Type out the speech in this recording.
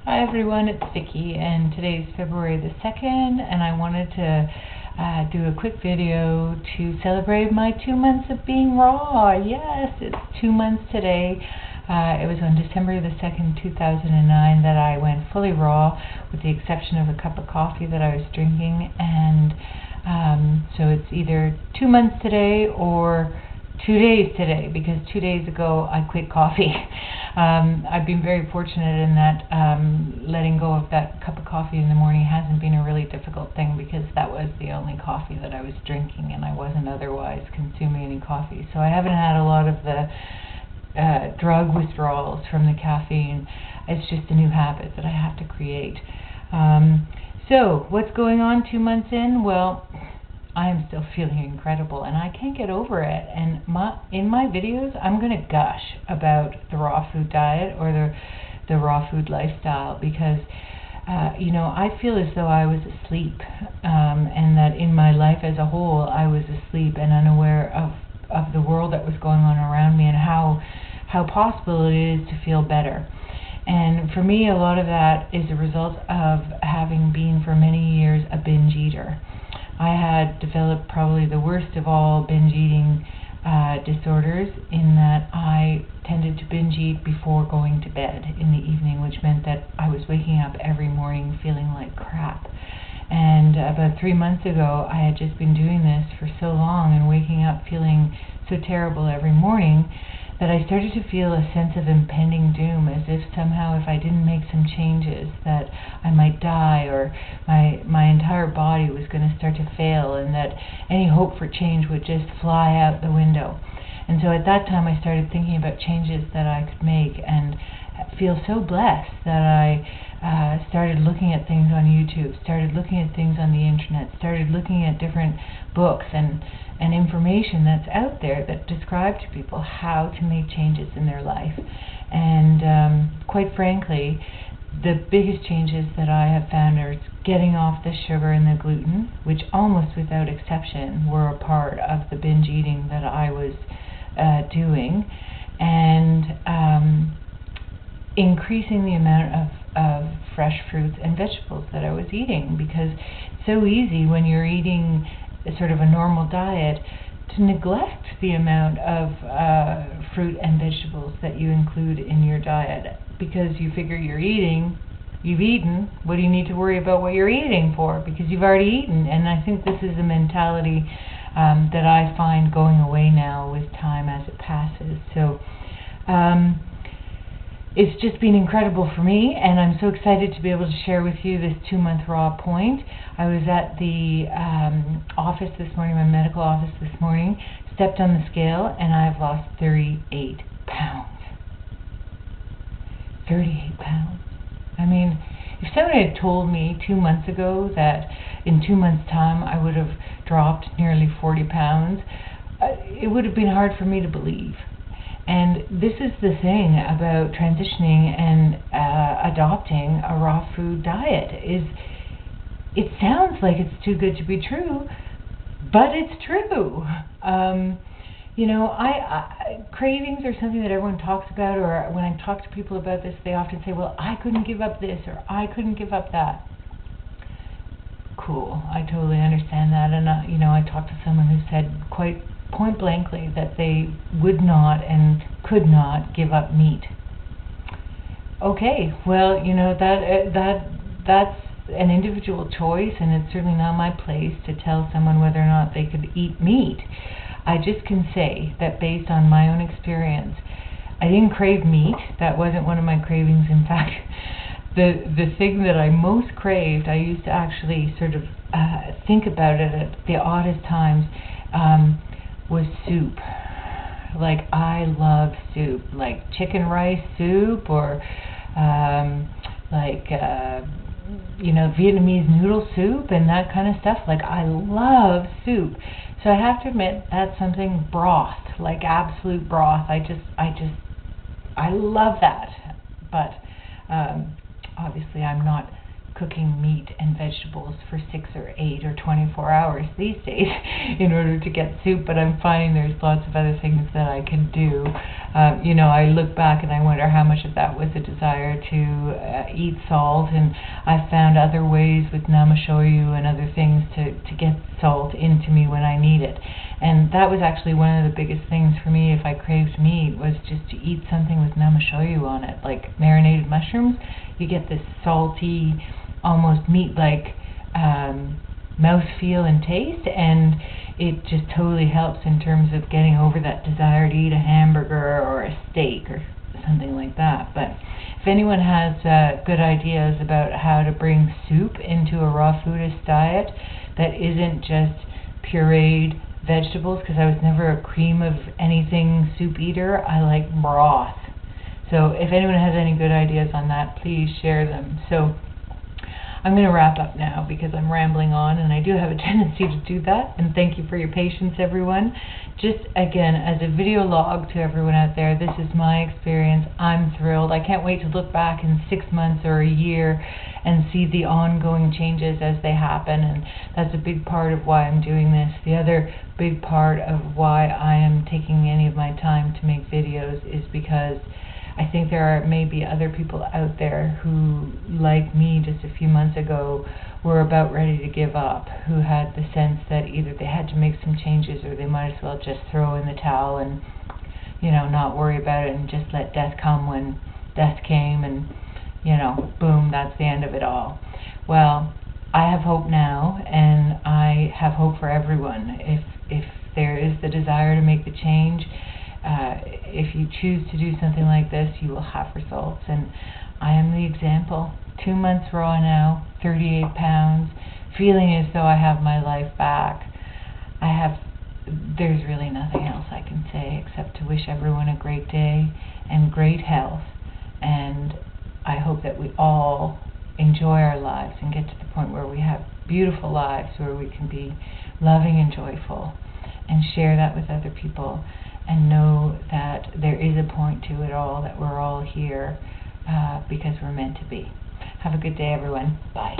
Hi everyone, it's Vicky, and today's February the 2nd, and I wanted to do a quick video to celebrate my 2 months of being raw. Yes, it's 2 months today. It was on December the 2nd, 2009 that I went fully raw, with the exception of a cup of coffee that I was drinking, and so it's either 2 months today or 2 days today, because 2 days ago I quit coffee. I've been very fortunate in that letting go of that cup of coffee in the morning hasn't been a really difficult thing, because that was the only coffee that I was drinking and I wasn't otherwise consuming any coffee. So I haven't had a lot of the drug withdrawals from the caffeine. It's just a new habit that I have to create. So what's going on 2 months in? Well, I am still feeling incredible, and I can't get over it. And in my videos, I'm going to gush about the raw food diet or the raw food lifestyle, because I feel as though I was asleep, and that in my life as a whole, I was asleep and unaware of the world that was going on around me, and how possible it is to feel better. And for me, a lot of that is a result of having been for many years a binge eater. I had developed probably the worst of all binge eating disorders, in that I tended to binge eat before going to bed in the evening, which meant that I was waking up every morning feeling like crap. And about 3 months ago, I had just been doing this for so long and waking up feeling so terrible every morning, that I started to feel a sense of impending doom, as if somehow if I didn't make some changes that I might die, or my entire body was going to start to fail, and that any hope for change would just fly out the window. And so at that time I started thinking about changes that I could make, and feel so blessed that I started looking at things on YouTube, started looking at things on the internet, started looking at different books and information that's out there that describe to people how to make changes in their life. And quite frankly, the biggest changes that I have found are getting off the sugar and the gluten, which almost without exception were a part of the binge eating that I was doing, and increasing the amount of fresh fruits and vegetables that I was eating, because it's so easy when you're eating sort of a normal diet to neglect the amount of fruit and vegetables that you include in your diet, because you figure you've eaten, what do you need to worry about what you're eating for, because you've already eaten. And I think this is a mentality that I find going away now with time as it passes. So it's just been incredible for me, and I'm so excited to be able to share with you this 2-month raw point. I was at the office this morning, my medical office this morning, stepped on the scale, and I've lost 38 pounds. 38 pounds. I mean, if someone had told me 2 months ago that in 2 months' time I would have dropped nearly 40 pounds, it would have been hard for me to believe. And this is the thing about transitioning and adopting a raw food diet, is it sounds like it's too good to be true, but it's true. Cravings are something that everyone talks about, or when I talk to people about this, they often say, well, I couldn't give up this, or I couldn't give up that. Cool, I totally understand that. And I talked to someone who said quite point blankly that they would not and could not give up meat. Okay, well, that's an individual choice, and it's certainly not my place to tell someone whether or not they could eat meat. I just can say that based on my own experience, I didn't crave meat. That wasn't one of my cravings. In fact, the thing that I most craved, I used to actually sort of think about it at the oddest times, was soup. Like, I love soup, like chicken rice soup, or Vietnamese noodle soup and that kind of stuff. Like, I love soup. So I have to admit, that's something, broth, like absolute broth. I love that. But obviously I'm not cooking meat and vegetables for 6 or 8 or 24 hours these days in order to get soup, but I'm finding there's lots of other things that I can do. I look back and I wonder how much of that was a desire to eat salt, and I found other ways with namashoyu and other things to get salt into me when I need it. And that was actually one of the biggest things for me if I craved meat, was just to eat something with namashoyu on it, like marinated mushrooms. You get this salty, almost meat-like mouthfeel and taste, and it just totally helps in terms of getting over that desire to eat a hamburger or a steak or something like that. But if anyone has good ideas about how to bring soup into a raw foodist diet that isn't just pureed vegetables, because I was never a cream of anything soup eater, I like broth. So if anyone has any good ideas on that, please share them. So I'm going to wrap up now because I'm rambling on, and I do have a tendency to do that, and thank you for your patience, everyone. Just again, as a video log to everyone out there, this is my experience. I'm thrilled. I can't wait to look back in 6 months or a year and see the ongoing changes as they happen, and that's a big part of why I'm doing this. The other big part of why I am taking any of my time to make videos is because I think there are maybe other people out there who, like me just a few months ago, were about ready to give up, who had the sense that either they had to make some changes or they might as well just throw in the towel and, not worry about it and just let death come when death came, and, boom, that's the end of it all. Well, I have hope now, and I have hope for everyone. If there is the desire to make the change, if you choose to do something like this, you will have results, and I am the example. 2 months raw now, 38 pounds, feeling as though I have my life back. There's really nothing else I can say except to wish everyone a great day and great health, and I hope that we all enjoy our lives and get to the point where we have beautiful lives where we can be loving and joyful and share that with other people, and know that there is a point to it all, that we're all here because we're meant to be. Have a good day, everyone. Bye.